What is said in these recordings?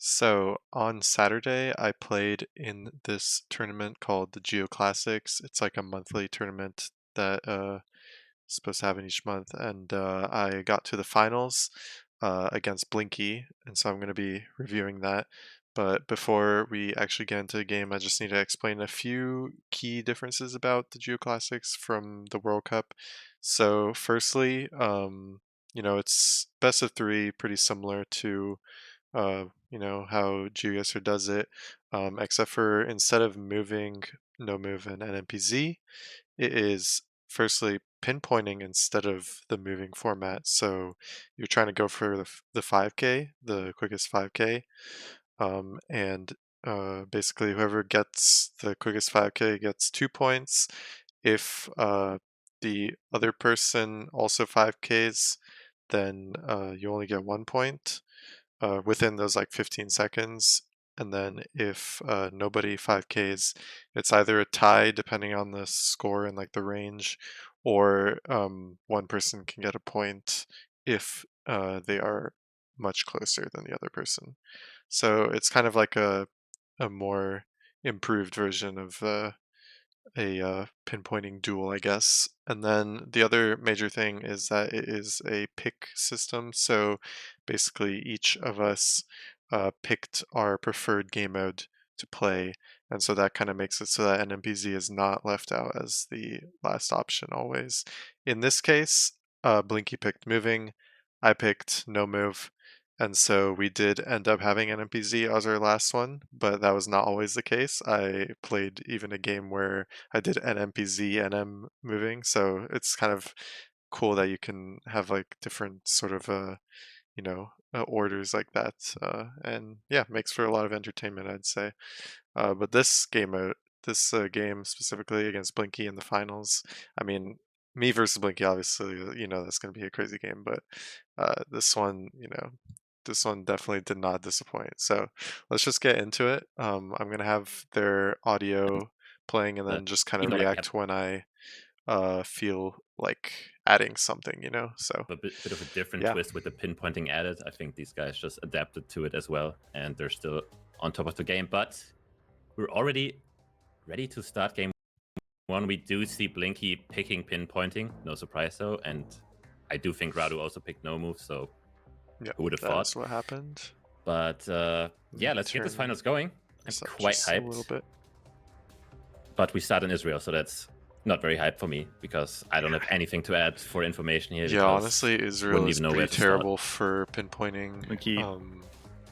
So on Saturday, I played in this tournament called the GeoClassics. It's like a monthly tournament that is supposed to happen each month, and I got to the finals against Blinky, and so I'm going to be reviewing that. But before we actually get into the game, I just need to explain a few key differences about the GeoClassics from the World Cup. So firstly, it's best of three, pretty similar to how GeoGuessr does it, except for instead of moving, no move and NMPZ, it is firstly pinpointing instead of the moving format. So you're trying to go for the 5K, the quickest 5K, and basically whoever gets the quickest 5K gets 2 points. If the other person also 5Ks, then you only get 1 point within those like 15 seconds. And then if nobody 5Ks, it's either a tie depending on the score and like the range, or one person can get a point if they are much closer than the other person. So it's kind of like a more improved version of a pinpointing duel, I guess. And then the other major thing is that it is a pick system. So basically, each of us picked our preferred game mode to play. And so that kind of makes it so that NMPZ is not left out as the last option always. In this case, Blinky picked moving, I picked no move. And so we did end up having NMPZ as our last one, but that was not always the case. I played even a game where I did NMPZ, NM moving, so it's kind of cool that you can have like different sort of orders like that, and yeah, makes for a lot of entertainment, I'd say. But this game specifically against Blinky in the finals, I mean, me versus Blinky, obviously, that's going to be a crazy game, but this one, this one definitely did not disappoint. So let's just get into it. I'm going to have their audio playing and Uh, then just kind of even though like have react when I feel like adding something, So a bit of a different yeah. twist with the pinpointing added, I think these guys just adapted to it as well, and they're still on top of the game. But we're already ready to start game one. We do see Blinky picking pinpointing, no surprise though, and I do think Radu also picked no move, so Yeah, who would have that thought? is what happened. But Let yeah, me let's get this turn finals going. I'm this up quite just a little hyped, bit. but we start in Israel, so that's not very hype for me because I don't have anything to add for information here Yeah, because honestly, Israel wouldn't is even know where pretty to start. terrible for pinpointing. Blinky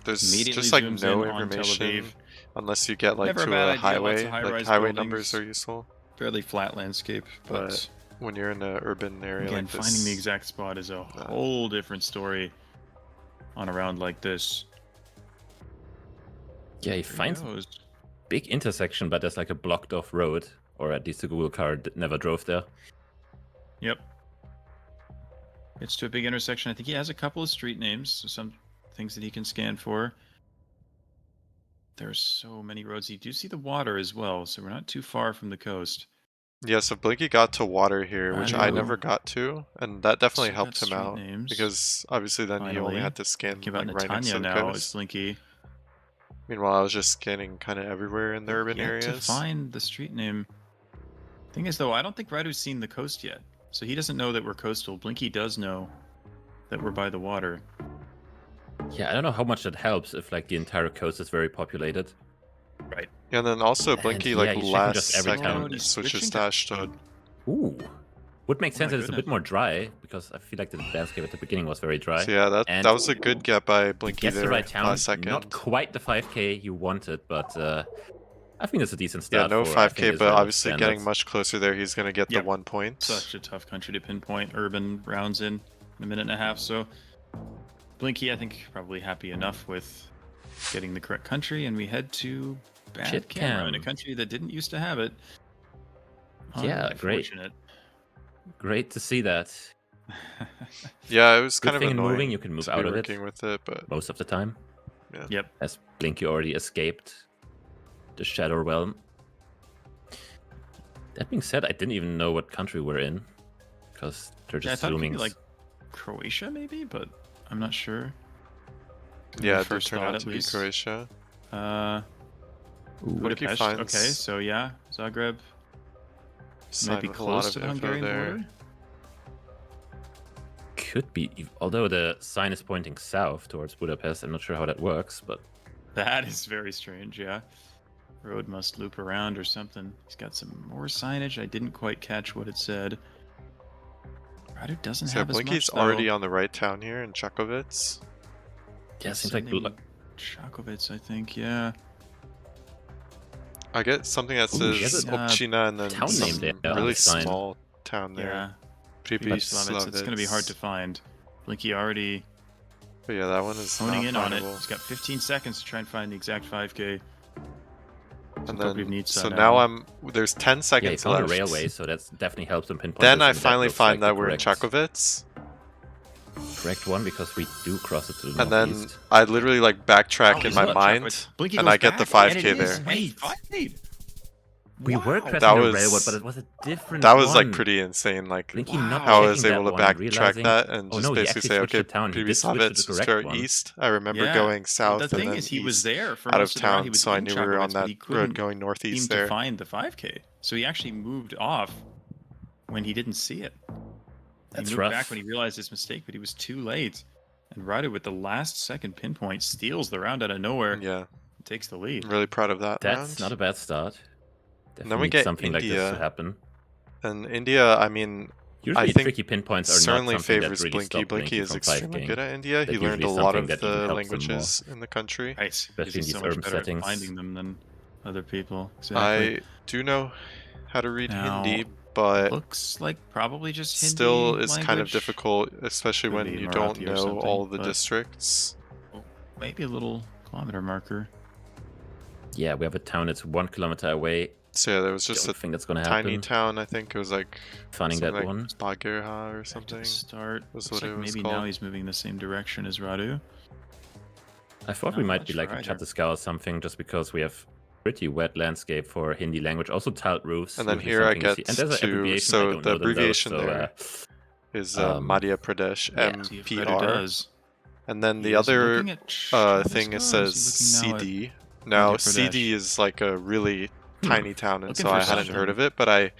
There's immediately just like zooms in no on Tel Aviv. information unless you get like Never a to bad a idea. Lots of highway. Like high-rise highway numbers buildings, are useful, fairly flat landscape, but but when you're in an urban area again, like finding the this, exact spot is a uh, whole different story on a round like this. Yeah, he There he finds goes. big intersection, but there's like a blocked off road, or at least the Google car never drove there. Yep. It's to a big intersection. I think he has a couple of street names, so some things that he can scan for. There's so many roads. You do see the water as well, so we're not too far from the coast. yeah. So Blinky got to water here, which I Radu never got to, and that definitely still got helped him street out names. because obviously then he only Finally, had to scan thinking about like right next to Netanya the now is coast. Blinky. Meanwhile, I was just scanning kind of everywhere in the But urban yet to areas. find the street name. Thing is, though, I don't think Radu's seen the coast yet, so he doesn't know that we're coastal. Blinky does know that we're by the water. Yeah, I don't know how much that helps if like the entire coast is very populated. Right. Yeah, and then also And Blinky yeah, like he's checking last just every town. Oh, he's switches switching to to Ashdod. Ooh. Would make Oh sense my that it's a bit goodness. more dry, because I feel like the landscape at the beginning was very dry. So yeah, that And was a good get by he Blinky gets the right there town. last Not second. quite the 5k you wanted, but I think it's a decent Yeah, start no for, I think, 5K, but Israel obviously getting standards. much closer there, he's gonna get the Yep. 1 point. Such a tough country to pinpoint. Urban rounds in a minute and a half, so Blinky, I think, probably happy enough with getting the correct country, and we head to bad Chit camera in a cam. country that didn't used to have it. Yeah, great. Unfortunate. Great to see that. Yeah, it was Good kind of thing in moving, you annoying can move to be out of it working with it, but most of the time, yeah. Yep. as Blinky already escaped the Shadow Realm. That being said, I didn't even know what country we're in, because they're Yeah, I just thought it could zooming. be like Croatia, maybe, but I'm not sure. Yeah, it did first turn thought, out at to be least. Croatia. Budapest. Okay, finds so yeah, Zagreb might be a lot close of to the info Hungarian there. border. Could be, although the sign is pointing south towards Budapest. I'm not sure how that works, but That is very strange, yeah. Road must loop around or something. He's got some more signage. I didn't quite catch what it said. Radu doesn't So have as Blinky's much, though. already on the right town here in Chakovets. yeah, He's seems like sending Chakovets, I think, yeah. I get something that Ooh, he has says a Obchina and then town some name there on really the sign. small town there. Yeah. Pripyat. It's going to be hard to find. Blinky already But yeah, that one is honing not in on it. findable. He's got 15 seconds to try and find the exact 5K. And Probably then, needs so that now there's 10 yeah, he seconds found left. a railway, so that's definitely helps him pinpoint. Then this, I and that finally looks find like that the we're in correct One, because we do cross it to the and then northeast. I literally like backtrack Oh, in he's my not mind, Chakovets. Blinky and goes I get the back, and 5K it is there. a 5K. We were Wow. pressing That the was- railroad, but it was a different that was one. like pretty insane. Like Blinky not how I checking was that able to one, backtrack realizing- that and oh, just no, he basically actually say, switched okay, the town. He did switch to the Pripyat correct start one. east. I remember Yeah. going south The thing and then is, he was east, there for out most of of the route. He town, was so I in knew we were on Chakovets, but that he road couldn't going seem northeast to there. find the 5K. So he actually moved off when he didn't see it. That's he moved rough. back when he realized his mistake, but he was too late. And Radu, with the last second pinpoint, steals the round out of nowhere Yeah, and takes the lead. I'm really proud of that That's round. not a bad start. then Definitely we need get something like this to India. happen. And India, I mean, Usually think tricky pinpoints are not certainly something that favors really Blinky. stop Blinky is from extremely 5King. good at India. He That's learned a usually lot something of that even the helps him languages in the country. Right. Especially in He's these so much urban better at settings. finding them than other people. Exactly. I do know how to read Now, Hindi, but looks like probably just Hindi still is kind of language. difficult, especially Could when be you don't Marathi or know something, all the but- districts. Maybe a little kilometer marker. Yeah, we have a town that's 1 kilometer away. So yeah, there was just Don't a think that's gonna tiny happen. town. I think it was like Finding something that like one. Bagirha or Back to something. the start. was Looks what like it was maybe now called. he's moving the same direction as Radu. I thought Not we might much be like for a either. Chhattisgarh or something, just because we have pretty wet landscape for Hindi language. Also tiled roofs. And then usually here I something you see- get and there's an to abbreviation. I so don't the know them though, abbreviation so, there is Madhya Pradesh yeah. See if Radu MPR, does. and then the He is other looking at thing Chhattisgarh, it or says is he looking now at- CD. Now Madhya CD Pradesh? is like a really tiny town, and Looking so for I hadn't heard something. of it, but I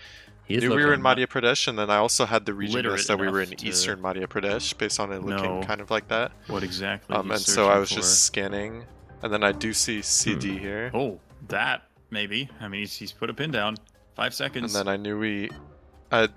He's knew we were in looking. Madhya Pradesh, and then I also had the region Literate list that we were in enough to eastern Madhya Pradesh, based on it looking know kind of like that. What exactly he's And so searching I was for. just scanning, and then I do see CD here, Oh, that maybe. I mean, he's put a pin down. 5 and seconds. then I knew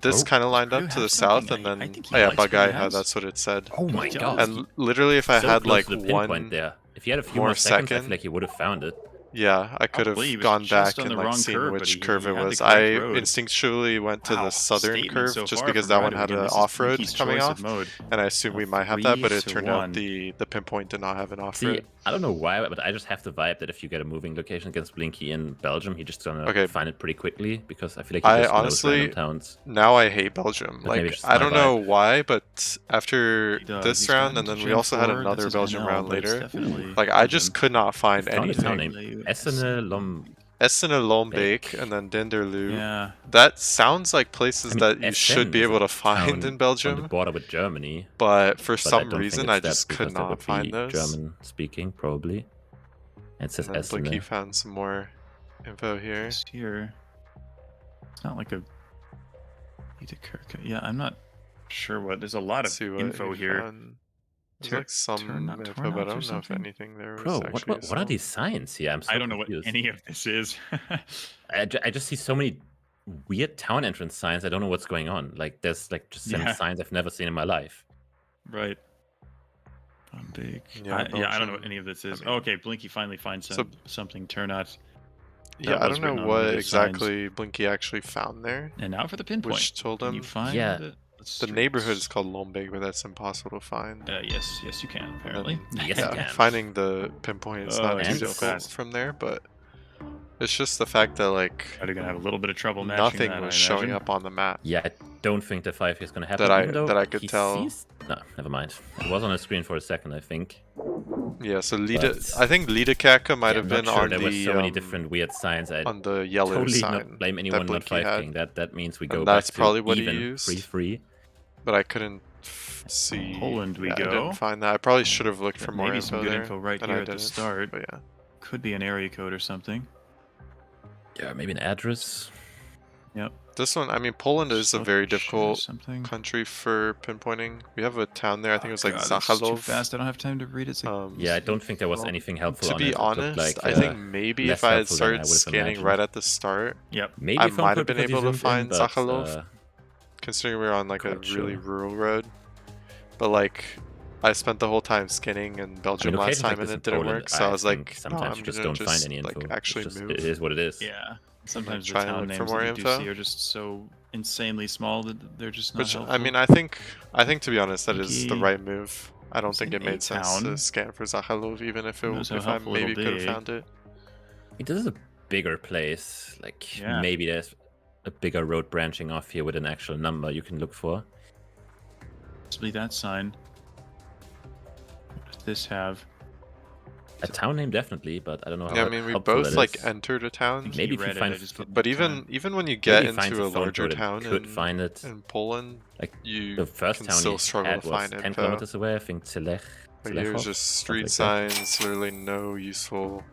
this Oh, kind of lined Radu up to have the south, something? and I then think he oh yeah, likes what he Bagaiha, has. that's what it said. Oh my He god. does. And literally, if I So had close like to the pinpoint one, there. If you had a few more more seconds, I second- feel like you would have found it. yeah, I could Probably, he have was gone just back on and the like wrong seen curve, but which he curve it had the was. correct I road. instinctually went to Wow, the southern statement curve so just far because from that one Radu. had Again, an this is off-road Blinky's coming choice of off, mode. and I assumed we A might have that, but it 3 to turned 1. out the pinpoint did not have an See, off-road. I don't know why, but I just have the vibe that if you get a moving location against Blinky in Belgium, he's just gonna Okay. find it pretty quickly, because I feel like he I just knows honestly- random towns. Now I hate Belgium. But maybe Like it's just I my don't know why, but after He does. this He's round, gotten and to then we Gen also had 4. another That's his Belgium NL, round but it's later. definitely Like I just Belgium. could not find I found a town anything. named Essene Essene Lombeek Beek. and then Denderleeuw. Yeah. That sounds like places I mean, that you Essen should be is able a to find town in on the Belgium, border with Germany. but for But I some don't reason think I it's that, just could because that not would find be those. German speaking, probably. And it says And then Blinky Essene. found some more info here. It's here. It's not like a. Yeah, I'm not sure what. There's a lot Let's of see what info he here. found. There's Tur- like some turnout- info, but I turnouts or don't know if something? anything there was Bro, actually what are these signs here? I'm so I don't know what confused. any of this is. I just see so many weird town entrance signs. I don't know what's going on. Like there's like just some Yeah. signs I've never seen in my life. Right. I'm big. Yeah, I don't know Belgium. what any of this is. I mean- okay, Blinky finally finds So- something turnout. Yeah, That I was don't know written on what one of those signs. exactly Blinky actually found there, And now for the pinpoint. which told Can him you find Yeah. the the neighborhood is called Lombeek, but that's impossible to find. yes, you can, And apparently. then, Yes, you yeah, can. finding the pinpoint is Oh, not and too so difficult fast. from there, but it's just the fact that like Are you gonna have a little bit of trouble matching nothing that, was I showing imagine? up on the map. Yeah, I don't think the 5 is gonna happen. That I- even though that I could he tell. sees- No, never mind. It was on the screen for a second, I think. Yeah, so But- I think Liederkerke might Yeah, have I'm been not sure. on There were the so many different weird signs. I on the yellow totally sign. not blame anyone not Blinky 5 had. king. That means we And go that's back probably to what he even used. 3-3. But I couldn't see. Poland we I go. didn't find that. I probably should have looked for more Maybe info some good there, info right and here I at the didn't, start. But yeah. Could be an area code or something. Yeah, maybe an address. Yep. This one, I mean, Poland is a very difficult something. country for pinpointing. We have a town there. I think it was like God, it's too Zakhalov. fast. I don't have time to read it. Yeah, I don't think there was well, anything helpful To on be it. It looked honest, like, I think maybe if less I had helpful than I started would've scanning imagined. right at the start, Yep. Maybe I phone might code have been because you able to zoomed in, find but, Zakhalov, considering we were on like a quite really sure. rural road. But like, I spent the whole time scanning in Belgium last locations like time and this in it didn't Poland, work. So I was think like, no, sometimes I'm you just gonna don't find any info. like It's actually just- move. It is what it is. Yeah. Sometimes the try and town look for names more that you do info. see are just so insanely small that they're just not Which helpful. I mean, I think to be honest, that is the Blinky. right move. I don't It's think an it made eight sense to town. scan for Zakhalov, even if Who knows how if I helpful maybe it'll could have be. found it. This is a bigger place. Like, Yeah. maybe there's a bigger road branching off here with an actual number you can look for. Possibly that sign. What does this have? A town name, definitely, but I don't know how Yeah, I mean, we helpful both that like is. entered a town, Maybe if you read it, find, I just didn't but have time. even when you get maybe finds into a a phone larger code and town could find it. in Poland, Like you the first can town still you struggle had to was find 10 info. kilometers away. I think Tilech. But here's just street something like that. signs, literally no useful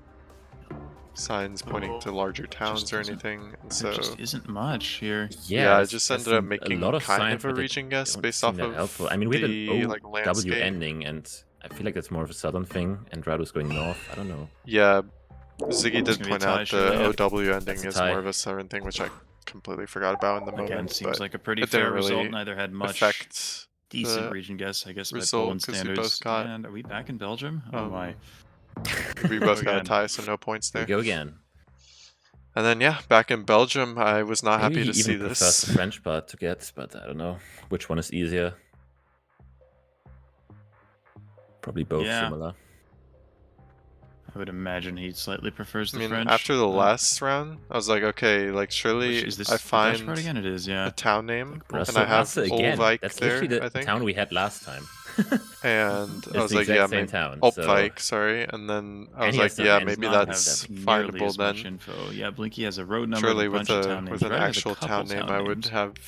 signs pointing to larger towns or isn't- anything. And There so just isn't much here. yeah, I there's- just there's ended up a making lot of kind signs, of a but they region guess don't based seem off that of helpful. I mean, we have the an like OW landscape. ending, and I feel like that's more of a southern thing, and Radu's going north. I don't know. Yeah, Ziggy It's did gonna be a point tie, out surely, the yeah. OW ending That's a is tie. more of a southern thing, which I completely forgot about in the Again, moment. seems But like a pretty it didn't fair result. really Neither had much affect decent the region guess, I guess, by result, Poland 'cause we standards. both got, And are we back in Belgium? Oh my. we both got a Again. tie, so no points Here there. we go again. And then yeah, back in Belgium, I was not Maybe happy he to see even prefers this. the French part to get, but I don't know which one is easier. Probably both Yeah. similar. I would imagine he slightly prefers the I mean, French. after the but- last round, I was like, okay, like Which, surely is this I the Dutch find part again? It is, yeah. a town name, Like and Brussels. I have Russell again. Olvik That's there, literally I the think. town we had last time. And I It's was the like, exact yeah, same maybe town. Olvik, sorry. And then I And was he like, has the- yeah, and maybe Does not that's have nearly findable as much then. info. Yeah, Blinky has a road number, Surely and a with bunch of town names. an Radu has a actual couple town name, I would names.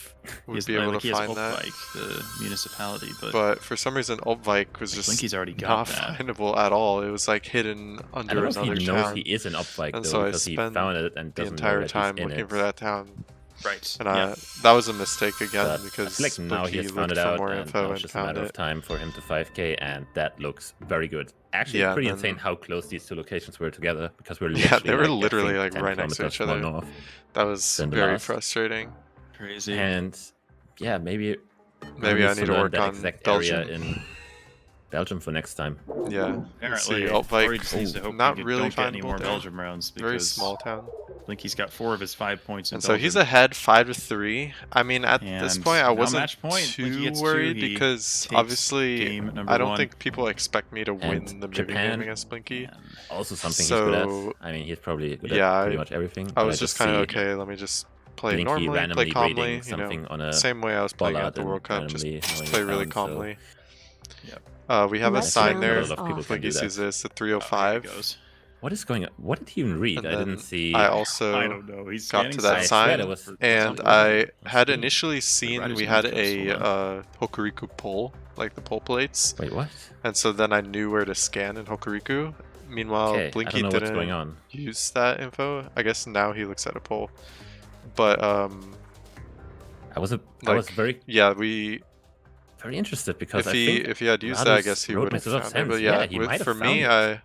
would be able to he has find that. Opvik, the municipality, But for some reason, Olvik was just Blinky's already got not that. findable at all. It was like hidden I under don't know if he another knows town. he is an Opvik And though, so I because he spent found it and the doesn't know entire that time he's in looking it. for that town. Right. And yeah. that was a mistake again But because I feel like now he Blinky has found looked it for out, more and info now and it's just a found matter of it. time for him to 5k, and that looks very good. Actually, Yeah, pretty and insane then- how close these two locations were together, because we're Yeah, literally they were like, I literally think, like 10 right next to kilometers each more other. north That was than the very last. frustrating. Crazy. And yeah, maybe Maybe I need to learn work that on exact Belgium. area in Belgium for next time. Yeah. Let's see, Apparently, Ori just needs to Olvik, hope not we really don't get any findable more there. Belgium rounds because Very small town. Blinky's got 4 of his 5 points in And so Belgium. he's ahead 5-3. I mean, at this And point, I now wasn't match point. Blinky too gets 2, worried he because takes obviously game number I don't 1. think people expect me to win And the movie Japan- game against Blinky. And Also something he's good So, at. I mean, he's probably good yeah, at pretty I- much everything. I but was just see kind of okay. Let me just play Blinky normally, play randomly calmly. reading something on a Same way I was playing at bollard the World and Cup. Just randomly knowing play the really sound, so- calmly. Yep. We have a Left sign round there. is A lot of people off. can do Blinky that. sees this, the Oh, here he 305. goes. What is going on? What did he even read? And I then didn't see. I also I don't know. He's got scanning to that I south. swear sign, there was and something I on had screen. initially seen Riders we on had the coast, hold a Hokuriku pole, like the pole plates, Wait, what? and so then I knew where to scan in Hokuriku. Meanwhile, Okay, I Blinky don't know what's going didn't on. use that info. I guess now he looks at a pole, but I was like, very yeah, we very interested because if I he think had used that, I Radu's guess he road would have makes a lot found of it. But sense. yeah, He might have for me, found it.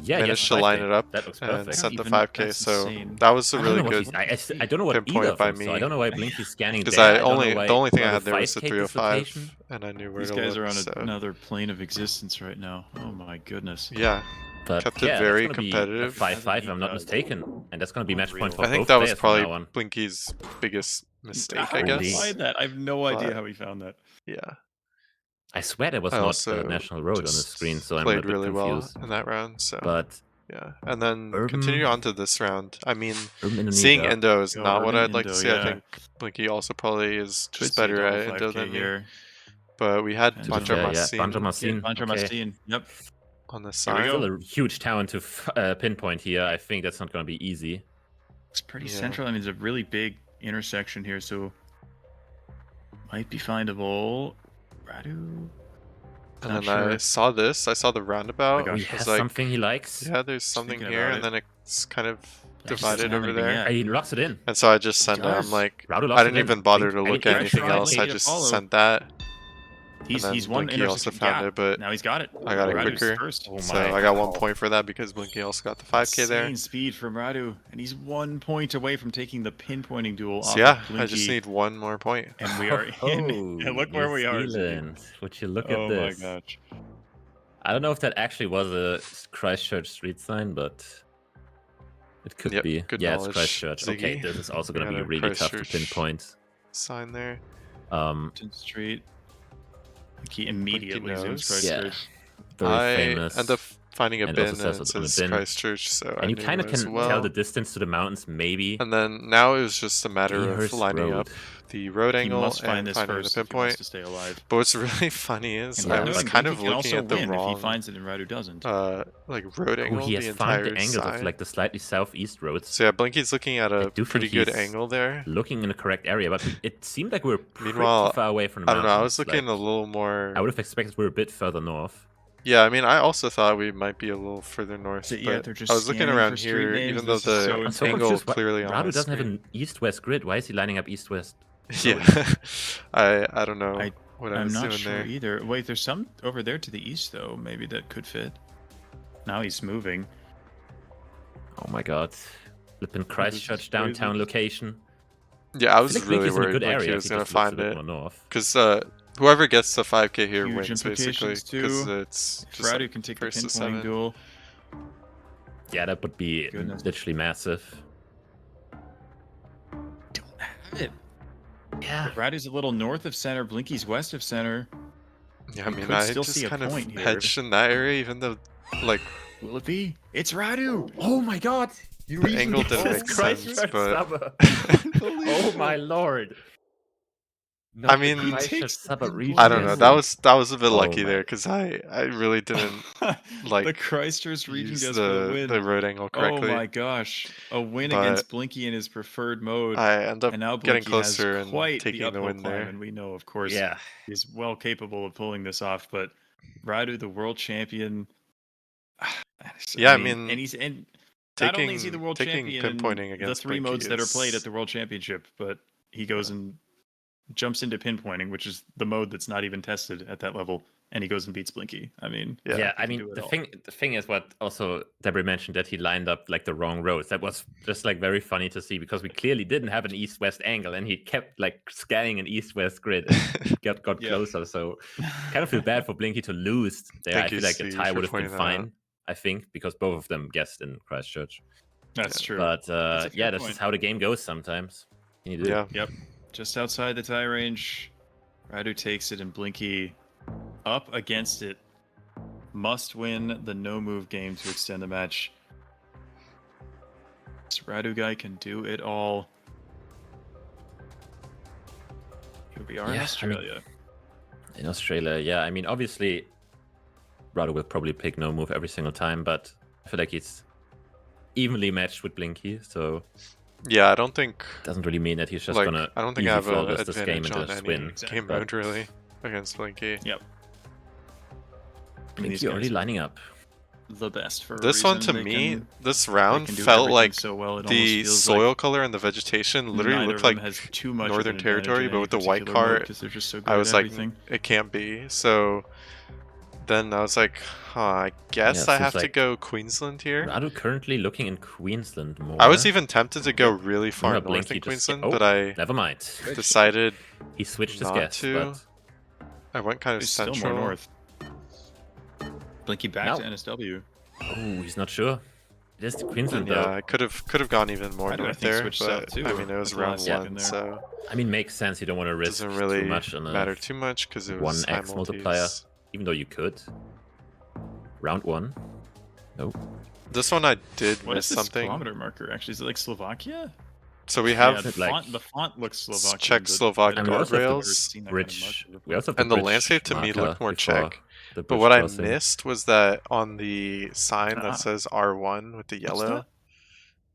I managed to line it up That looks and perfect. set the Even- 5K. that's So insane. that was a I don't really know what good. he's- I don't know what pinpoint either of by them, so me. I don't know why Blinky's scanning Because there. I don't know only why the only thing I Radu had there was the 5K 305, dislocation. and I knew where These to guys look. are on So another plane of existence right now. Oh my goodness. yeah, But kept it yeah, very that's gonna competitive. Be a 5-5, if I'm not Unreal. mistaken, and that's going to be match point Unreal. for I think both that was players from now probably on. Blinky's biggest mistake. How I did Really? he guess. find that? I have no But- idea how he found that. Yeah, I swear there was I not also a national road on the just screen, so I'm a played little bit really well confused. in that round. So But yeah, and then Urban- continue on to this round. I mean, Urban Indonesia, seeing Indo is Go not what Urban I'd like to Indo, see. I yeah. think Blinky also probably is Could just see a better double at Indo 5K than me. here. But we had And Banjar yeah, Masin Banjarmasin. Banjarmasin. Yep. on the Here we side. go. Still a huge town to pinpoint here. I think that's not going to be easy. It's pretty Yeah. central. I mean, it's a really big intersection here, so might be findable. Radu. And Not then I sure. saw this. I saw the roundabout. gosh. He I was has like, something he likes. yeah, there's something thinking here, about and it. then it's kind of He just doesn't divided have over anything there. yet. He locks it in. And so I just sent it. I'm does. like, Radu I locks didn't it in. even bother Blink- to I mean, look at if anything tried else. I maybe to just follow. sent that. He's And then one Blinky also found it, but now he's got it. I got it Radu's quicker. first. Oh So my. I got 1 point for that because Blinky also got the 5K there. Insane speed from Radu, and he's 1 point away from taking the pinpointing duel off So yeah, of Blinky. I just need 1 more point. And we are in. And look where New we are. Zealand. Would you look Oh at this? my gosh. I don't know if that actually was a Christchurch street sign, but it could Yep, be. good Yeah, it's knowledge, Christchurch. Okay, Ziggy. this is also We going to got be a really tough to Christchurch pinpoint. Sign there. Hampton Street. He immediately zooms knows. Christchurch. Very I famous. end up finding a and bin also and says it on the says bin. Christchurch, so I And you knew kind of as can well. tell the distance to the mountains, maybe. And then now it was just a matter of Mayhurst lining Road. up the road He angle must find and this finding first the if he wants pinpoint. to stay alive. But what's really funny is And Yeah, I worth was noting, kind Blinky of can looking also at the win if wrong he finds it and Radu doesn't. like road Oh, angle he the has found entire the angles side. of like the slightly southeast roads. So yeah, Blinky's looking at I a do think pretty good he's angle there. looking in the correct area, but it seemed like we were pretty Meanwhile, far away from the I don't know, I was mountains, looking like, a little more. I would have expected we were a bit further north. Yeah, I mean, I also thought we might be a little further north, So, yeah, but they're just I was looking scanning around for street here, names. even though This is so the I'm so angle confused. clearly on my Radu doesn't have screen. an east-west grid. Why is he lining up east-west? Yeah, I don't know what I I'm was not doing sure there. either. Wait, there's some over there to the east, though. Maybe that could fit. Now he's moving. Oh my god. Flippin' Christchurch downtown location. Yeah, I was feel like really Blinky's in a worried good Blinky area was if he gonna just looks a find bit it, more north. because whoever gets the 5K here Huge wins basically, implications, because too. it's If just Radu like can take the first to pinpointing 7. duel. Yeah, that would be Goodness. literally massive. Don't have it. Yeah. Radu's a little north of center. Blinky's west of center. Yeah, I We mean, could I still just see a kind of point here. hedged in that area, even though like Will it be? It's Radu. Oh my god. You the angle didn't make sense, but Oh my lord. No, I mean, I don't know. That was a bit Oh lucky my. there because I really didn't like the Christchurch region use goes for the win. the road angle Oh correctly. my gosh. A win But against Blinky in his preferred mode. I end up And now getting Blinky closer has and quite the taking the uphill win climb, there. and we know, of course, Yeah. he's well capable of pulling this off. But Radu, the world champion, Yeah, I and mean, not only is he the world taking champion in pinpointing the against three Blinky modes that are played at is- the world championship, but he goes and jumps into pinpointing, which is the mode that's not even tested at that level, and he goes and beats Blinky. I mean, Yeah. Yeah, he I can mean do it the all. thing is what also Deborah mentioned, that he lined up like the wrong roads. That was just like very funny to see because we clearly didn't have an east-west angle, and he kept like scanning an east-west grid and got Yeah. closer. So kind of feel bad for Blinky to lose there. Thank I feel you, like a C, tie for would have been pointing that out. fine. I think because both of them guessed in Christchurch. That's true. But That's a fair yeah, this point. is how the game goes sometimes. Can you do? Yeah. Yep. Just outside the tie range. Radu takes it, and Blinky up against it. Must win the no-move game to extend the match. This Radu guy can do it all. Here we are in Yeah, I mean, Australia. In Australia, yeah. I mean, obviously, Radu will probably pick no move every single time, but I feel like he's evenly matched with Blinky, so Yeah, I don't think doesn't really mean that he's just like gonna I don't think easy I have an flawless this game advantage and on just any win. game but mode really against Blinky. Yep. Blinky already lining up. The best for a This one reason. to They me, can- this they round can do felt everything like so well, it almost the feels soil like color and the vegetation literally neither looked of them like has too much of Northern an advantage Territory, in but any with the white particular mode cart, 'cause they're just so good I at was like, everything. it can't be. So then I was like, huh, I guess Yeah, I seems have to like go Queensland here. Radu currently looking in Queensland more. I was even tempted to go really far Remember north Blinky in just Queensland, oh, but I never mind. decided He switched his not guess, to. but I went kind of He's central. still more north. Blinky back No. to NSW. oh, he's not sure. It is Queensland Yeah, though. I could have gone even more Why do I north think there, switch but south too, I mean it was at the round last second one, there? so I mean, makes sense. You don't want to it risk doesn't really too much on matter a too much because it one was X high multiplier, multis. even though you could. Round one. Nope. This one I did What miss is this something. kilometer marker? Actually, is it like Slovakia? So we Yeah, have the, like- font looks Slovakian. Czech-Slovak but I don't know if I've ever guardrails, seen that kind of Bridge. marker before. We also have the and the bridge landscape to me marker looked more before Czech. the But bridge what I crossing. missed was that on the sign Ah. that says R1 with the What's yellow, that?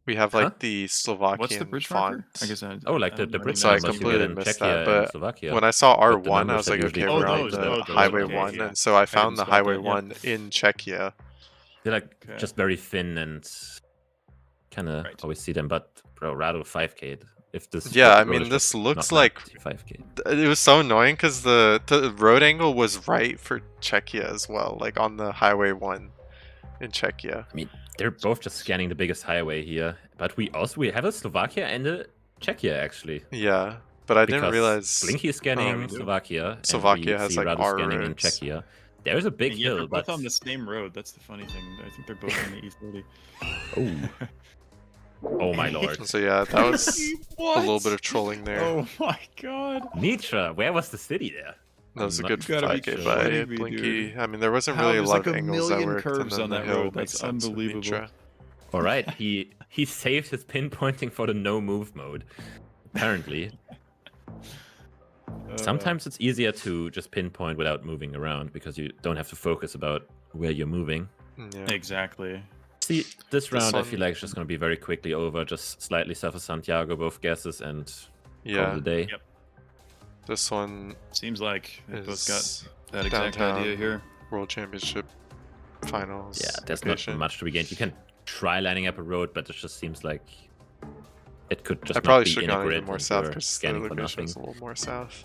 We have Huh? like the Slovakian What's the bridge font. marker? I guess Oh, like the I'm learning bridge So I this. numbers you get completely in missed Czechia that, and but Slovakia. when I saw But the R1, I numbers was that like, usually okay, Oh, we're on those, the those, Highway okay, 1, yeah. and so I I found didn't the spot Highway that, yeah. 1 in Czechia. They're like Okay. just very thin and kind of Right. always see them. But bro, Radu 5K. If this Yeah, I road mean, is this just looks not like 5K. it was so annoying because the road angle was right for Czechia as well, like on the Highway 1 in Czechia. I mean, they're both just scanning the biggest highway here. But we have a Slovakia and a Czechia actually. Yeah, but I didn't Because realize Blinky is scanning we do. Slovakia, Slovakia and we has see like Radu R scanning in roads. Czechia. There's a big And yet hill, they're both but on the same road. That's the funny thing. I think they're both on the E30. oh, oh my lord, So yeah, that was a little What? bit of trolling there. Oh my god. Nitra, where was the city there? That was a I'm good not You gotta be 5K sure. by kidding me, Blinky. dude. I mean, there wasn't How? really a There's lot like of a angles that million worked, and curves then on the that hill road. makes That's sense with unbelievable. Mitra. All right, he saved his pinpointing for the no move mode. Apparently, sometimes it's easier to just pinpoint without moving around because you don't have to focus about where you're moving. Yeah. Exactly. See, this round I one- feel like it's just going to be very quickly over, just slightly south of Santiago, both guesses, and call Yeah. it a day. Yep. This one Seems like they both got is that exact downtown idea here. World Championship finals. Yeah, there's location. not much to be gained. You can try lining up a road, but it just seems like it could just I not probably be should in have a gone grid even more and south you're because the scanning for location nothing. is a little more south.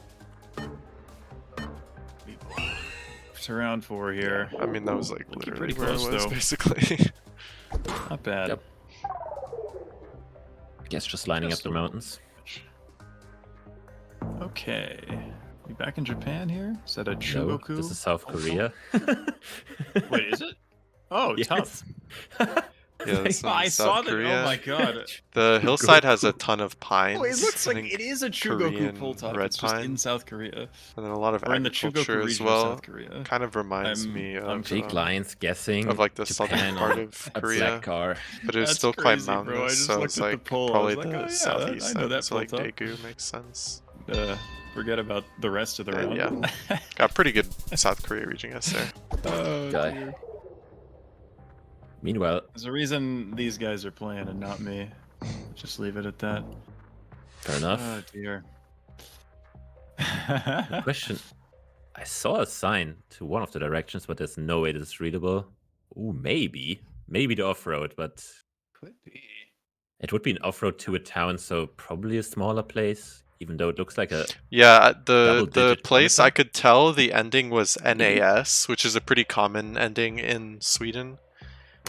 It's around 4 here. I mean, that was like Looking literally pretty where close, I was though. basically. Not bad. Yep. I guess just lining Just up the a little mountains. Okay. We back in Japan here? Is that a No, Chugoku? this is South Korea. Wait, is it? Oh, tough. Yeah, this Oh, I is saw South that. Korea. Oh my god. The hillside has a ton of pines. Oh, it looks I like think, it is a Chugoku Korean pull top. red It's just in pine. South Korea. and then a lot of Or in the agriculture Chugoku as region well. of South Korea. Kind of reminds I'm- me I'm of Jake Lyons guessing of like the Japan southern part on of a Korea, black car. but it was That's still quite crazy, bro. I mountainous. just So looked it's at the like poll. I probably was like, the oh, yeah, southeast I know side. that So like pull top. Daegu makes sense. Forget about the rest of the And round. yeah, got pretty good South Korea region guess there. Oh, Guy. dear. Meanwhile, There's a reason these guys are playing and not me. Just leave it at that. fair enough. Oh dear. Question. I saw a sign to one of the directions, but there's no way this is readable. Ooh, maybe. Maybe the off-road, but Could be. it would be an off-road to a town, so probably a smaller place, even though it looks like a... Yeah, the Double-digit place kilometer? I could tell the ending was NAS, which is a pretty common ending in Sweden.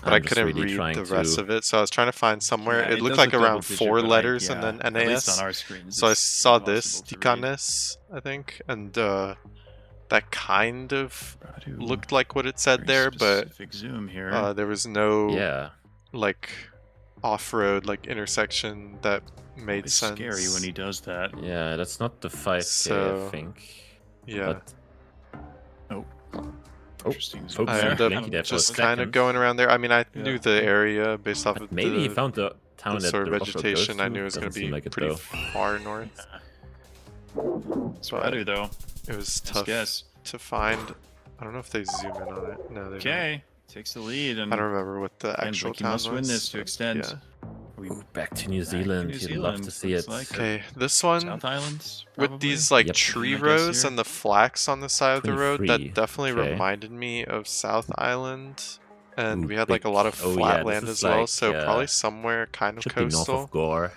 But I I'm just couldn't really read trying the rest to- of it, so I was trying to find somewhere. Yeah, it looked does like look around double-digit, 4 but letters yeah, and then At least on NAS. our screens. So I it's saw this, impossible to read. Tikanes, I think, and that kind of Radu, looked like what it said very there, but specific zoom here. there was no Yeah. like off-road like intersection that made It's sense. scary when he does that. Yeah, that's not the 5K, So, I think. Yeah, But Interesting. zoom folks I there. ended Blinky there up for a just kind of second. going around there. I mean, I Yeah. knew the area based off but of maybe he the, found the town that sort of the off-road goes vegetation. I to. knew it was going to Doesn't be seem like it, pretty though. far north. It's But Radu though. it was Let's tough guess. to find. I don't know if they zoom in on it. No, they Okay. Takes the lead and don't. I don't remember what the and actual Blinky town must was. win this to but extend. yeah. We Ooh, back to New back to Zealand. New You'd love Zealand, to see looks it. like. Okay, this one South Islands with probably? these like Yep. tree I guess rows here. and the flax on the side of the road, 23, that definitely okay. reminded me of South Island. And Ooh, we had like a lot of big- oh, flat yeah, this land is as well, like, so probably somewhere kind of Should be north coastal. of Gore,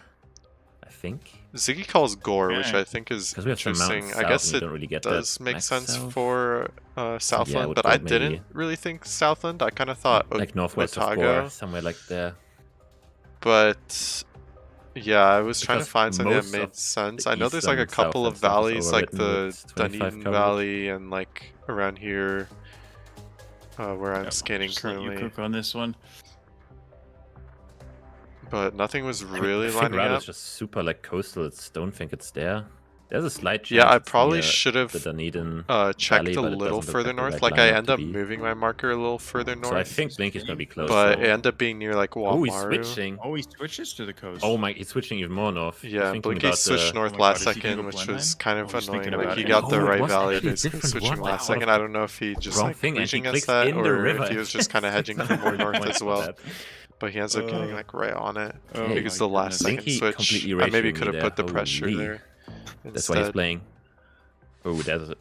I think. Ziggy calls Gore, which Okay. I think is Because we have some interesting. mountains I south guess and you it don't really get does that make max sense south. for Southland, would but go I maybe- didn't really think Southland. I kind of thought like northwest of Otago, Gore, somewhere like there. but yeah, I was trying to Because find something that most made of sense. the I know there's like a east and couple of south and stuff is valleys, like overwritten the with 25 Dunedin coverage. Valley and like around here where I'm Yep, skating just let you currently, cook on this one. but nothing was I really think lining Radu up. is just super like coastal. Don't think it's there. There's a slight chance. Yeah, I it's probably near should the have Dunedin checked Valley, a but it little doesn't look further like the north. right Like I line up end to up be. moving my marker a little further north. So I think Blinky's gonna be close. but So- it ended up being near like Oh, he's Wamaru. switching. Oh, he switches to the coast. Oh my, he's switching even more north. He's Yeah, thinking Blinky about switched the... north Oh my last God, is he gonna second, go which Blenheim? was kind of Oh, he's thinking annoying. Like about he it. got the Oh, it right was valley, actually a basically different switching one, like, last out of second. I don't know if he just wrong like thing, and he reaching us clicks that, in the or river if he was just kind of hedging for more north as well. But but he ends up getting like right on it. Oh Okay. Because the last second Blinky switch, completely I maybe ratioing could me have put the there. pressure Holy. there That's why he's instead. playing. Oh, there's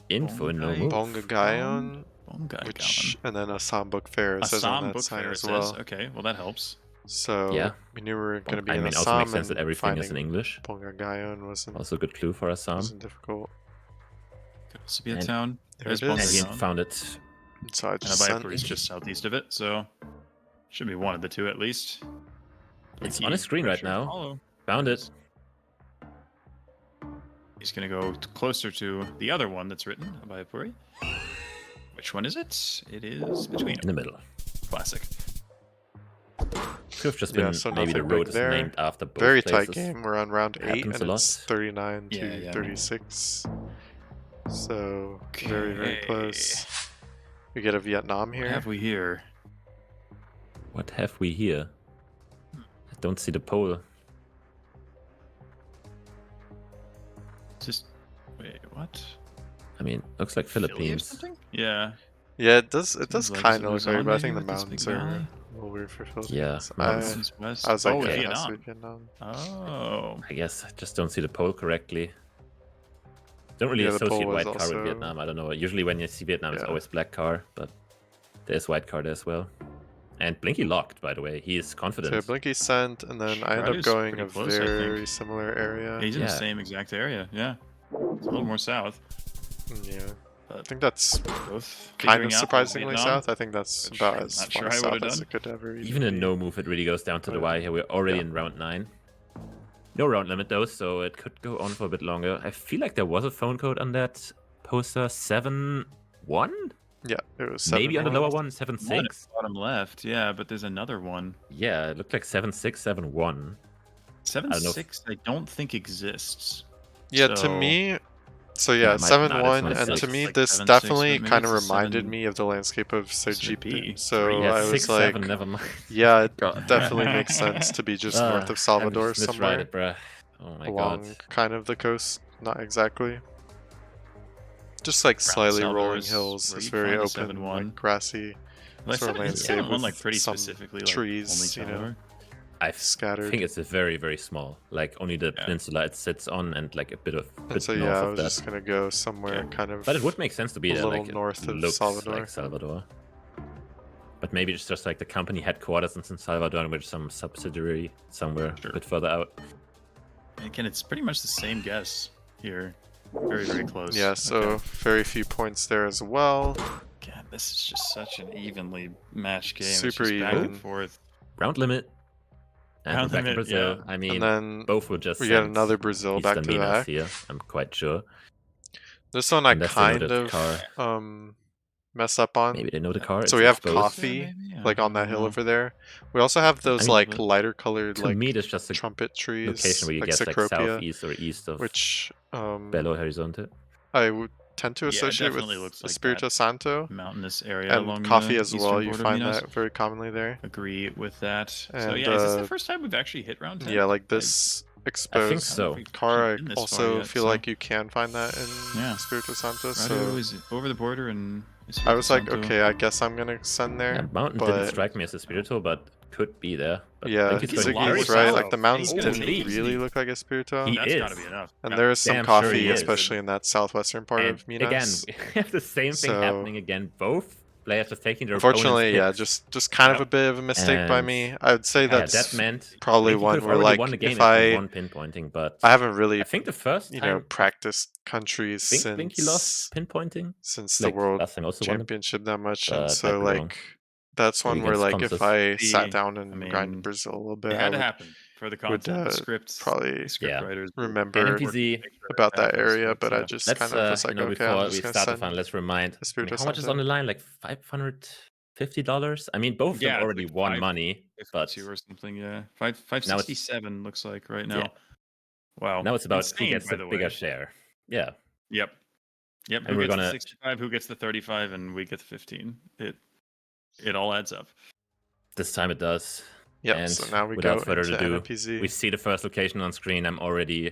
info and no move. Bongagayon, Bongai which and then Assam Book Fair it says on Assam that book sign fair, as it well. says. Okay, well that helps. So Yeah. we knew we were going to be I in mean, also Assam, makes sense that and everything is in finding English. Bongagayon Also a good clue for Assam. wasn't difficult. Could also be a And town. There There's it is. And he Bongai. found it. So I And just sent. Abayapuri is just southeast of it, so should be one of the two at least. It's Blinky on his screen right pressure now. follow. Found it. He's gonna go closer to the other one that's written, Abayapuri. Which one is it? It is between In the middle. Classic. Could have just Yeah, been so maybe the nothing road big is there. named after both Very places. tight game. We're on round 8 Happens and a it's lot. 39 to Yeah. 36. So very Okay. close. We get a Vietnam What here. have we here? What have we here? I don't see the pole. Just wait, what? I mean, looks like Philly or Philippines. something? Yeah. Yeah, it does. It Seems does like kind of look Luzon weird, but I maybe think the with this mountains big are valley? a little weird for Philippines. Yeah, I mountains. West. was like, oh, yeah, it has to Vietnam. be Vietnam. Oh. I guess I just don't see the pole correctly. Don't really Yeah, the associate pole is white car with also- Vietnam. I don't know. Usually when you see Vietnam, it's Yeah. always black car, but there's white car there as well. And Blinky locked, by the way. He is So confident. yeah, Blinky sent, and then I end up Radu's going pretty a close, I think. very similar area. He's in the Yeah. same exact area. Yeah. It's a little more south. Yeah, I But think that's both kind figuring of out surprisingly Vietnam, south. I think that's which about I'm as not far sure I south would've as done. it could ever Even a be. no move, it really goes down to the But, wire here. We're already yeah. in round 9. No round limit though, so it could go on for a bit longer. I feel like there was a phone code on that poster. 7-1? Yeah, it was Maybe on the 7-1. lower one, One 7-6? bottom left. Yeah, but there's another one. Yeah, it looked like 7-6, 7-1. 7-6 I don't think exists. Yeah, to So- me, so Yeah, yeah, it might not, 7-1, it's and not to six. me Like this 7-6, definitely but maybe kind of it's a reminded 7 me of the landscape of Should it be? Sergipe. So 3? Yeah, I was 6-7, like, never mind. yeah, it God. definitely makes sense to be just north of Salvador I just somewhere misread it, bruh. Oh my along god. kind of the coast. Not exactly. Just like Brown slightly Salvador rolling is hills. where It's you'd very find the open, 7-1. like grassy Like sort of 7 landscape 7-1, with like pretty some specifically, like trees, only you know. Salvador. I scattered. think it's a very, very small. Like only the Yeah. peninsula it sits on and like a bit And so north yeah, I of was that. just gonna go somewhere Okay. kind of. But it would make sense to be a there. little Like north it of looks Salvador. like Salvador. But maybe it's just like the company headquarters in Salvador and with some subsidiary somewhere Sure. a bit further out. Again, it's pretty much the same guess here. Very, very close. Yeah, so Okay. very few points there as well. God, this is just such an evenly matched game. Super it's just back even. and forth. Round limit. And Round we're back in limit, Brazil. yeah. I mean, And then both will just we get send another Brazil Eastern back to Minas back. here, I'm quite sure. This one I Unless they know kind the of car. mess up on. Maybe they know the car. So it's we have exposed. coffee, Yeah, maybe, yeah, like on I that don't hill know. over there. We also have those mean, like lighter colored To like me, it's just a trumpet trees, location where you like get like Cecropia, southeast or east of which Belo Horizonte. I would tend to Yeah, it associate with definitely looks like Espirito that. Santo, Mountainous area along and coffee the as eastern well. You border of find Minas. that very commonly there. Agree with that. So And, yeah, is this the uh, first time we've actually hit round 10? Yeah, like this exposed so. car. I Been this far also yet, feel so- like you can find that in Yeah. Espirito Santo. Radu So is over the border and I was like, okay, I guess I'm gonna send there. Yeah, mountain but didn't strike me as Espirito, but could be there. But yeah, Blinky's He's going a lot very Ziggy's south. right. south. Like the mountains He's didn't gonna leave. really look like Espirito. He That's is. gotta be enough. And Yeah. there is some Damn sure coffee, he is. especially in that southwestern part And of Minas. again, we have the same thing So- happening again. Both players just taking their Unfortunately, yeah, opponent's just kind of Yep. a bit of a mistake by And- me. I would say picks. Yeah, that's that meant probably Blinky one could have where already like won the game if he I won pinpointing, but I haven't really I think the first time practiced countries I think Blinky lost since pinpointing. the Like, world last time also won it. championship that much, but and might so be like wrong. that's Maybe one where against like if Consus. I sat The- down and I grinded mean, Brazil a little bit, It I had to would happen for the content. The script, probably the script Yeah. writers remember NMPZ. about that area, but I just Let's kind of was like, you know, okay, I'm before just we gonna start the send fun, let's remind Espirito how much is Santo. on the line? Like $550. I mean, both of Yeah, them it's already like won 5 money, but 52 or something. Yeah, 567 looks like right now. Yeah. Wow. now it's about Insane, who gets by the the bigger way. share. Yeah. Yep. And Who we're gets gonna- the 65? Who gets the 35? And we get the 15. It all adds up. This time it does. Yeah, and so now we without go further into ado, NMPZ. We see the first location on screen. I'm already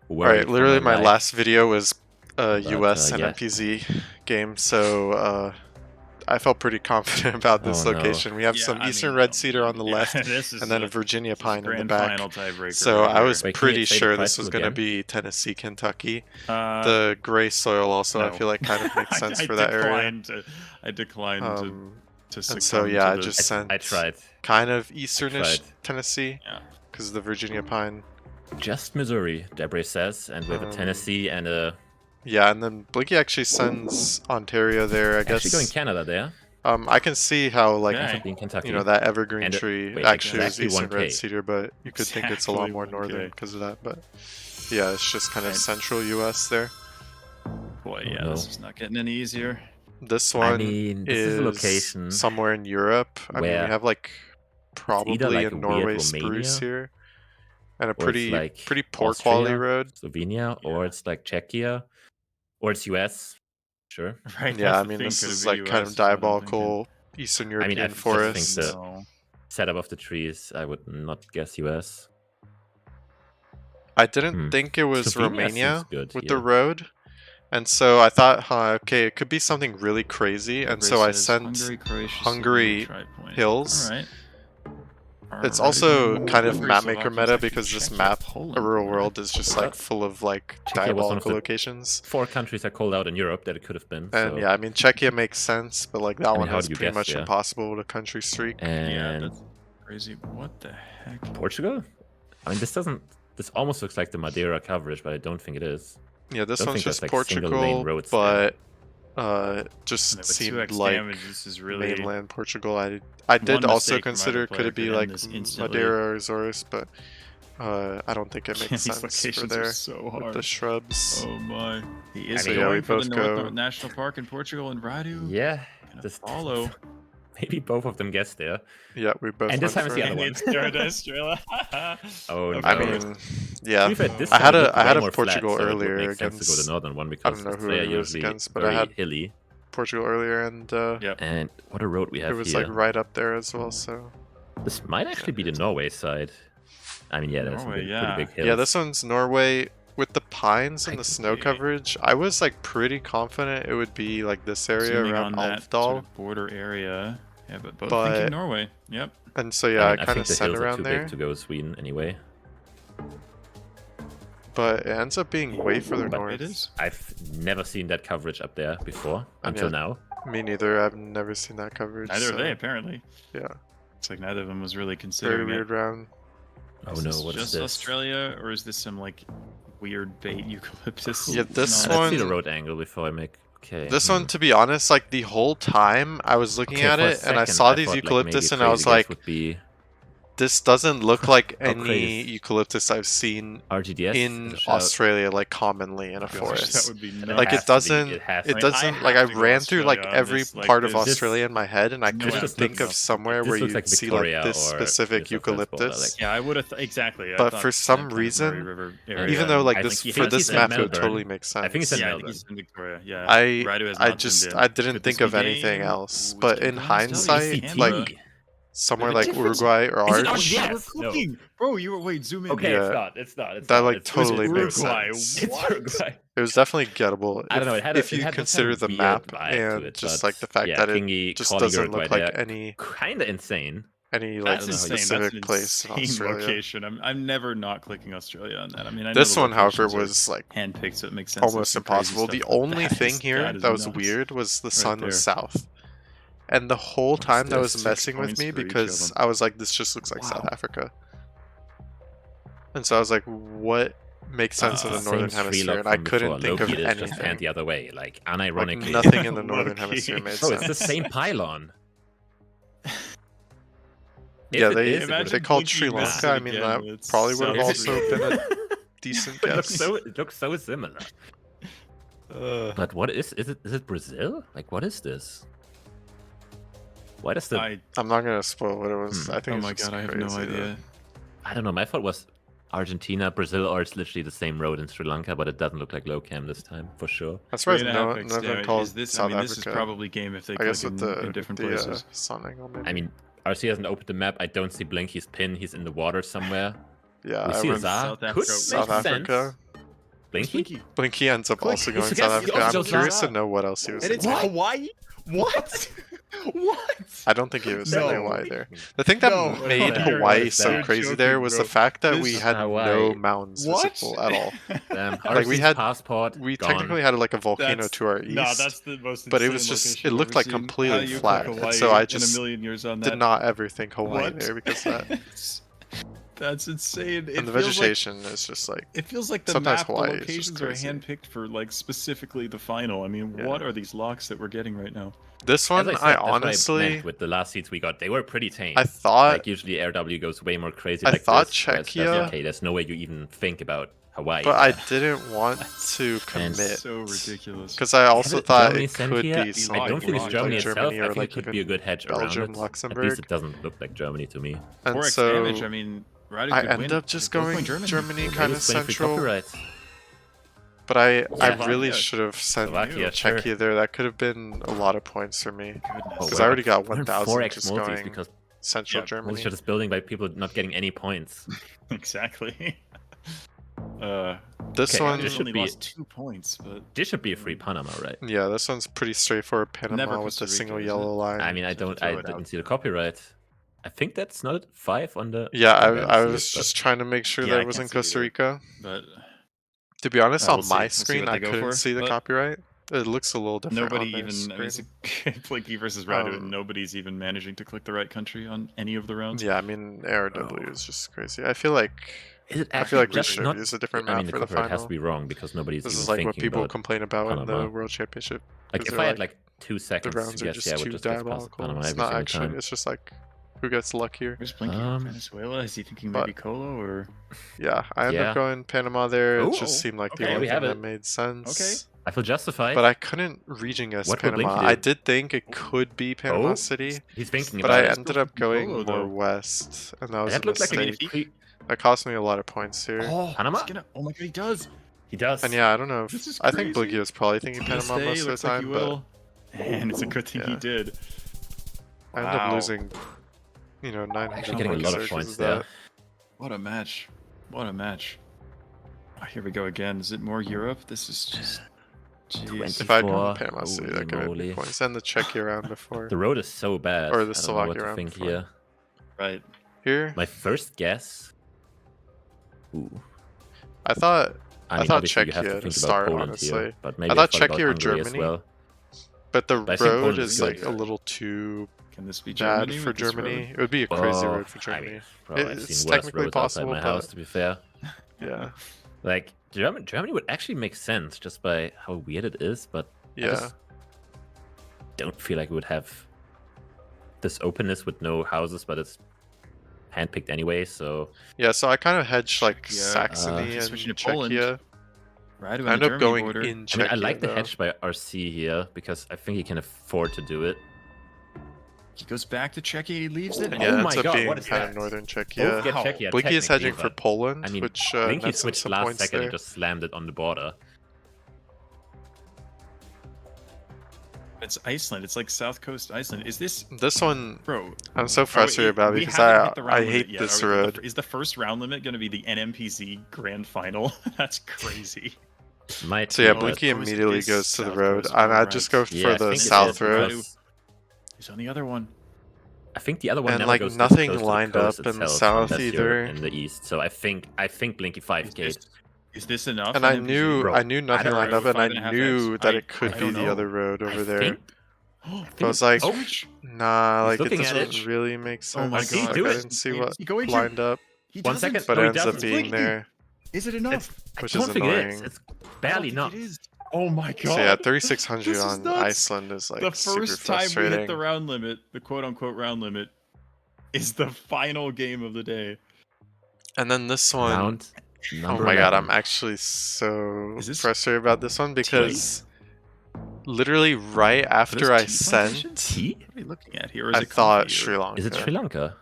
All worried. right, for literally my life. last video was a US yeah. NMPZ game, so I felt pretty confident about this Oh, no. location. We have Yeah, some I Eastern mean, Red Cedar on the yeah, left, this is and then a a Virginia this is pine in the grand back. final tiebreaker. So right I here. was Wait, can you pretty say the sure price this was pool going to again? be Tennessee, Kentucky. Uh, The gray soil also, I no. feel like, kind of makes sense I for that area. declined to And succumb so, yeah, I to just this. sent I tried. kind of easternish tried. Tennessee, Yeah. because of the Virginia pine. Just Missouri, Debris says, and we have a Tennessee and a... Yeah, and then Blinky actually sends Ontario there, I guess. Actually going Canada there. I can see how, like, Okay. Being Kentucky. you know, that evergreen And tree wait, actually exactly was Eastern 1K. Red Cedar, but you could think it's a lot Exactly more 1K. northern because of that. But yeah, it's just kind of Right. central U.S. there. Boy, Oh, yeah, no. this is not getting any easier. This one mean, this is a location somewhere in Europe. I mean, we where have like either, probably like, a a weird Norway Romania, spruce here, and a or it's pretty like poor quality Austria, road. Slovenia, or it's like Czechia, or it's US. Sure. Right. Yeah, I that's the mean, thing, this could it is be like kind US of is what I'm thinking. diabolical Eastern I European mean, I just forest. think the No. setup of the trees, I would not guess US. I didn't think it was Slovenia Romania seems good with here. the road. And so I thought, okay, it could be something really crazy. And so I Says sent Hungary, Croatia, Hungary Slovenia, Tri-Point. Hills. All right. It's Alrighty also then. kind of Hungary, map maker Slovakia, meta actually because this Czechia, map, Poland, A Rural right? World, is just like full of like Czechia was one of diabolical the locations. 4 countries I called out in Europe that it could have been. And so. yeah, I mean, Czechia makes sense, but like that mean, one how has do you pretty guess, much yeah? impossible with a country streak. And Yeah, that's crazy. What the heck? Portugal? I mean, this almost looks like the Madeira coverage, but I don't think it is. Yeah, this Don't one's think there's, just like, single-lane Portugal, roads but And just with seemed 2x like damage, this is really mainland Portugal. I did one also mistake from either consider could player it be could end like this instantly. Madeira or Azores, but I don't think it Yeah, makes these sense for locations there are so with hard. the shrubs. Oh my! He is I mean, yeah, we going for the both go- North National Park in Portugal, and Radu. Yeah, gonna just follow. Maybe both of them guessed there. Yeah, we both And this went time for it's the it. other one. It's Paradise Australia. Oh, Of I no. course. mean, yeah, To be fair, this I side had looked I had way a more Portugal flat, so it would earlier make sense to go against the northern one because know who Australia it was usually against, but I very had hilly. Portugal earlier, and Yep. And what a road we have it was here. like right up there as well. So This might actually be the Norway side. I mean, yeah, there's some Norway, pretty big hills. yeah, this one's Norway with the pines and the snow Okay. coverage. I was like pretty confident it would be like this area Zooming around on that Alfdal. sort of border area. Yeah, but both But- thinking Norway. Yep. And so yeah, I I kind think of the sent hills are around too there, big to go Sweden anyway. but it ends up being way further But north. It is. I've never seen that coverage up there before until yeah. now. Me neither. I've never seen that coverage. Neither so, have they, apparently. Yeah, It's like neither of them was really very considering weird it. round. Oh Is no, this what is just this? Australia, or is this some like weird bait eucalyptus? Yeah, this nonsense? Let's see the one- road angle before I make. Okay. This one, to be honest, like the whole time I was looking Okay, at for a it and I second, saw these thought, like, eucalyptus maybe and I was crazy guess like, would be this doesn't look like How any crazy. eucalyptus I've seen RGDS in as a shout. Australia, like commonly in a Gosh, forest. That would be nuts. Like has it to be- doesn't, it has it to. doesn't. I Like I have to go ran through like Australia on every this, like, part of there's- Australia in my head, and I no couldn't way think I'm of somewhere This where looks you'd like see Victoria like this or specific New South Wales border, eucalyptus. Yeah, I would have exactly. I But thought for that some kind of Murray reason, River Yeah. area. Even though like I this think for he's this in map, it would Melbourne. totally make sense. I think it's in Yeah, I think Melbourne. he's in Victoria. Yeah, I Radu has I not just zoomed in. I didn't Could think this of be anything game? else. Ooh, But it's in gonna be hindsight, Canberra. like somewhere With a like difference. Uruguay or Is it Arch, Yes, we're no. cooking. Bro, you were wait, zoom in. Okay, Yeah. it's not. That, like, It's totally makes Uruguay. sense. It's What? Uruguay. it was definitely gettable. I don't know. It had a, if it you had consider some the weird map vibe to and it, just but like the fact yeah, that Kingy it just calling doesn't Uruguay look like there, any kind of insane. like don't know how you- specific That's place in an insane Australia. location. I'm never not clicking Australia on that. I mean, I know This the one, however, locations are was like handpicked, so it makes sense. almost There's some crazy impossible. The stuff, but only that thing is- here is that was nuts. weird was the Right sun was there. south. And the whole time that this? was 6 messing with points me for each of because them. I was like, this just looks like South Wow. Africa. And so I was like, what makes sense in the Same northern Sri hemisphere? Lanka And I from couldn't before. think of Loki is just anything. hand the other way, like Like unironically. nothing in the northern Loki. hemisphere made Oh, sense. it's the same pylon. Yeah, If it they is, it they would've- called Blinky Sri messes Lanka. I it mean, again, that it's probably would have so also been a weird. decent It looks guess. so similar. But what is it Brazil? Like what is this? Why does the I'm not gonna spoil what it was. I think Oh it's my just god, I have no crazy, though. idea. I don't know, my thought was Argentina, Brazil, or it's literally the same road in Sri Lanka, but it doesn't look like low cam this time, for sure. I'm surprised 3.5 no X one damage. called Is this, South I mean, this Africa. is probably game if they I click guess with the in different the, places. sun angle, maybe. I mean, RC hasn't opened the map. I don't see Blinky's pin. He's in the water somewhere. yeah, We I see went Azar. South Could Africa. make South sense. Africa. Blinky? Blinky ends up Quick, also he's going a South guess. Africa. He also I'm curious goes to know what else he was And it's thinking. Hawaii? What? What? I don't think he was No. saying Hawaii there. The thing that No. made You're- Hawaii you're so crazy there joking, was bro. the fact that we This- had no Hawaii. mountains What? visible at all. Like we had- passport. We gone. technically had like a volcano That's to our east. No, that's the most. but it insane was just location it I've looked ever like seen. completely How do you flat, click and Hawaii so I in just a million years on that. did not ever think Hawaii What? there because that That's insane. and the vegetation is just like It feels like the sometimes map, Hawaii the is just locations are crazy. handpicked for like specifically the final. I mean, Yeah. what are these locks that we're getting right now? this As one. I said, I that's what I honestly, meant with the last seats we got, they were pretty tame. I thought like usually RW goes way more crazy. I like thought this, where it's just, Czechia- okay, there's no way you even think about Hawaii. but I didn't want to And commit So ridiculous. because I also Had thought Germany it sent could here? be I something don't think it's like Germany itself. Germany I or think like it could even be a good hedge Belgium, around it. At Luxembourg. least it doesn't look like Germany to me. and 4x so damage. I mean, Radu I could ended win. up just Both going win Germany, Maybe kind of it's playing free central. copyright. But I Yeah. really Yeah. should have sent Slovakia, sure. Czechia there. That could have been a lot of points for me. Goodness. Oh, Because we're I already got we're in 1,000 4x just multis going because central Yeah, Germany. multi-shot is building by people not getting any points. Exactly. This Okay, one, this Just should only be- lost 2 points, but This should be a free Panama, right? yeah, this one's pretty straightforward. Never Panama with Costa the Rica, single is it? yellow line. I mean, I Should you don't, throw I it didn't out? see the copyright. I think that's not 5 on the. Yeah, I barely I see was it, just trying to make sure Yeah, that I it was in can't see Costa either. Rica. but To be honest, we'll on see. my We'll see screen, what I they go couldn't for, see the but- copyright. It looks a little different nobody on their even. I mean, screen. it's Blinky versus Radu, Um, and nobody's even managing to click the right country on any of the rounds. Yeah, I mean, ARW Oh. is just crazy. I feel like Is it I feel actually like we just should not? use a different I map mean, the for the copyright has final. to be wrong because nobody's This even is like what thinking people about. complain about in the Panama. World Championship. Like 'cause if they're I had like 2 the seconds rounds to are guess, just yeah, I would too just guess past diabolical. Panama It's every not single actually. time. It's just like who gets luckier. Where's Blinky? Um, Venezuela? Is he thinking but- maybe Colo or? Yeah, I ended Yeah. up going Panama there. It Ooh, just seemed like the okay, only we thing have that it. made sense. I feel justified. But I couldn't region guess What would Panama. Blinky do? I did think it could be Panama Oh, City, He's thinking but about I it. Let's ended go up for going Colo, more though. west, and that was That a looked like a mistake. He- That cost me a lot of points here. Oh, Panama? he's gonna- oh my god, he does. He does. And yeah, I don't know. This is I think crazy. Blinky was probably thinking He'll Panama stay, most of the looks like he time, but will. And it's a good thing he Yeah. did. I ended up Wow. losing, 900 Actually getting a points lot there of 'cause points of there. that. What a match. What a match. Oh, here we go again. Is it more Europe? This is just. Jeez. If I'd gone 24, Panama City, holy that could have moly. been points. And the Czechia round before. The road is so bad. Or the I don't know what Slovakia to round think before. here. Right. Here, My first guess. Ooh. I thought, I mean, thought obviously you have Czechia to to think start, about Poland honestly. here, but maybe I thought thought about Czechia or Hungary as Germany. well. but the But I think road Poland is is good. like a little too Can this be bad Germany? for with this Germany. road? It would be a crazy Oh, road for I mean, Germany. bro, I've It's seen worse technically roads outside possible, my house, but- to be fair. Yeah, Like, Germany would actually make sense just by how weird it is, but I yeah. just don't feel like it would have this openness with no houses, but it's handpicked anyway, so Yeah, so I kind of hedged like Czechia, Saxony and switching to Poland. Czechia. Right, I ended up going in I mean, Czechia. I like the though. hedge by RC here because I think he can afford to do it. He goes back to Czechia. He leaves it. And Oh yeah, it my ends up God, being what is kind that? of northern Both Czechia. get Wow. Czechia, Blinky is hedging technically, for but, Poland, I mean, which Blinky nets him switched some last points second there. and just slammed it on the border. It's Iceland. It's like South Coast Iceland. Is this, This one, bro? I'm so frustrated about we because haven't hit the round I limit hate yet. this Are we- road. Is the first round limit going to be the NMPZ Grand Final? That's crazy. Might So yeah, be, Blinky Oh, is it immediately is goes to the South road, Coast, and I alright. just go yeah, for I the think it south is road. because He's on the other one. I think the other one And, never like, goes nothing close to the lined coast up in the itself, south unless you're either. in the east. So I think Blinky 5K. Is this enough? And I NMPZ? knew Bro, I knew nothing don't lined know. up, and I 5.5x. knew that it could I be don't the know. other road over I there. think, I was like, oh, nah, like it looking at doesn't it. really make sense. Oh my I see, Like, do I it. didn't see Is what he going to? lined up, He 1 doesn't. second. but No, it he ends up doesn't. being there. Is it enough? Which I is don't think it is. annoying. It's I barely don't not. think it is. Oh my god. So yeah, 3600 This is on nuts. Iceland is like The super first time we frustrating. hit the round limit, the quote unquote round limit, is the final game of the day. And then this one, Round oh number my god, 11. I'm actually so Is this frustrated about this one because literally right after I sent, T? What are we looking at here? Or is I it thought Comfy, or- Sri Lanka. Is it Sri Lanka?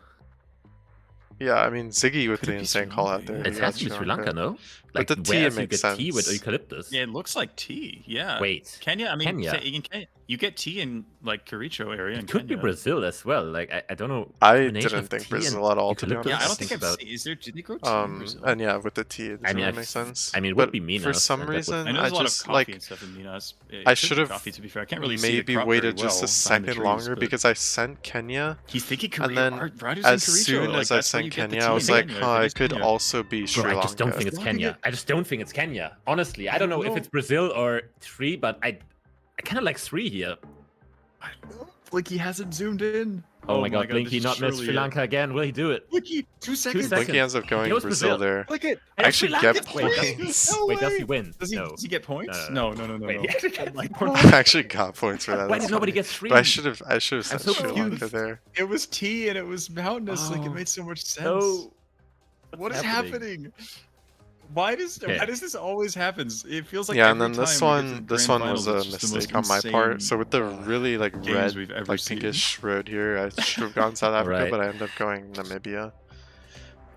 Yeah, I mean Ziggy with Could the it be insane Sri call out Lanka? there. Yeah. It he has got to be Sri Lanka, no? Like, the T where else you makes get tea with sense. eucalyptus? Yeah, it looks like T. Yeah. Wait. Kenya? I mean, Kenya. In Kenya. You get T in like Kericho area in It could be Kenya. Brazil as well. Like I don't know. I Combination didn't of think tea and Brazil at all, to be eucalyptus. Yeah, I honest. don't think I've about. seen. Is there? Do they grow tea in Brazil? And yeah, with the T, it doesn't really make sense. I mean, it but would be for Minas, some and that would. I reason, know I there's a lot of just coffee and stuff in Minas. It I could should be have coffee. To be fair, I can't really see the maybe crop waited very just well a behind the second trees, longer but because I sent Kenya, he's thinking and then Radu's as in Kericho. soon Like as I that's where sent you get the Kenya, I tea was in like, Kenya. huh, If it it is could Kenya. also be Bro, Sri I just don't Lanka. think it's Why did Kenya. it- I just don't think it's Kenya. Honestly, I don't know if it's Brazil or 3, but I kind of like 3 here. I know. Blinky hasn't zoomed in. Oh my god, Blinky this not is miss surely Sri it. Lanka again. Will he do it? Blinky, 2 seconds. Blinky ends up going It was Brazil Brazil. there. Click it. I actually get Wait, points. No Wait, does way. he win? Does he, No. does he get points? No. No. Wait, he actually gets my points. I actually got points for that. Why That's did nobody funny. get 3? But I should have sent so Sri Lanka confused. there. It was T and it was mountainous. Like it Oh, made so much sense. No. What is happening? Why does this always happens? It feels like Yeah, and every then this time we get to the one grand was finals, a it's just the most mistake on my part. insane, So with the really like games red, we've ever like seen. pinkish road here, I should have gone South Africa, Alright. but I ended up going Namibia.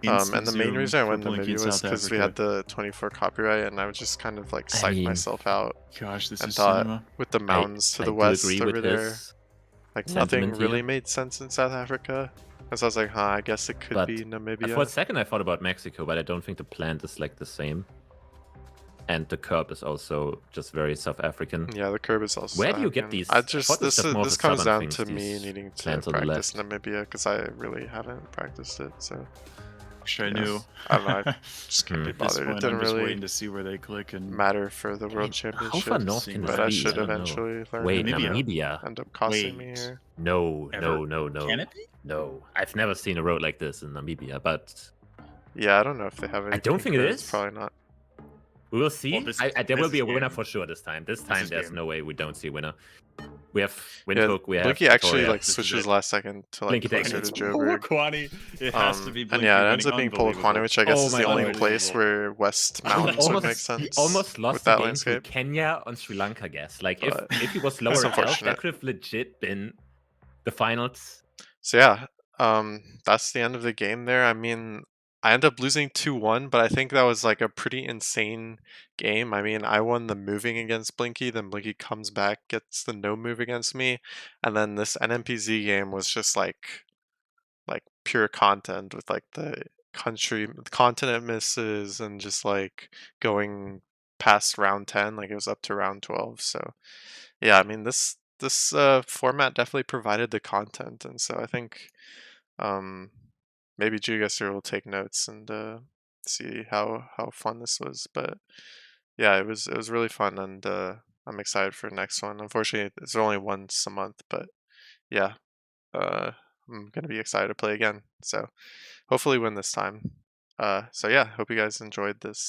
Instant And the main zoom reason I for went Blinky in Namibia was South because we Africa. had the 24 copyright, and I was just kind of like I psyched mean, myself out Gosh, this and is thought cinema. with the mountains to I the do west agree over with there, his like nothing sentiment really here. made sense in South Africa. And so I was like, huh, I guess it could But be For a Namibia. second, I thought about Mexico, but I don't think the plant is like the same. And the curb is also just very South African. Yeah, the curb is also. Where South do you get African. these? I I just thought it's this just more of this a comes southern down thing, to me these needing to plants on the practice left. Namibia because I really haven't practiced it. So Wish I yes. knew. I don't know. I just can't be At this bothered. It point, didn't I'm just really waiting to see where they click and matter for the I mean, world how far championship, north can but this but I be? should I don't know. eventually learn. Wait, Namibia. Namibia? End up costing me Wait. here. No. Can it be? No. I've never seen a road like this in Namibia, but Yeah, I don't know if they have any. I don't think it pink roads, is. Probably not. we will see. Well, There will this be a is winner game. for sure this time. This This time, is there's game. no way we don't see a winner. We have Yeah, Windhoek, we have Blinky actually Victoria. like This is switches it. last second to like Blinky takes closer it. to It's Joburg. Polokwane. It has to be And Blinky yeah, it ends up winning. being Polokwane, which I guess Oh is my the only lord. place where West Mountains would make sense. He almost lost with the that game landscape. to Kenya on Sri Lanka, guess. Like, But if he was that's lower health, unfortunate. that could have legit been the finals. So yeah, that's the end of the game there. I mean, I ended up losing 2-1, but I think that was like a pretty insane game. I mean, I won the moving against Blinky, then Blinky comes back, gets the no move against me, and then this NMPZ game was just like pure content with like the continent misses and just like going past round 10, like it was up to round 12. So yeah, I mean this format definitely provided the content, and so I think maybe GeoGuessr will take notes and see how fun this was. But yeah, it was really fun, and I'm excited for the next one. Unfortunately, it's only once a month, but yeah, I'm gonna be excited to play again. So hopefully win this time. So yeah, hope you guys enjoyed this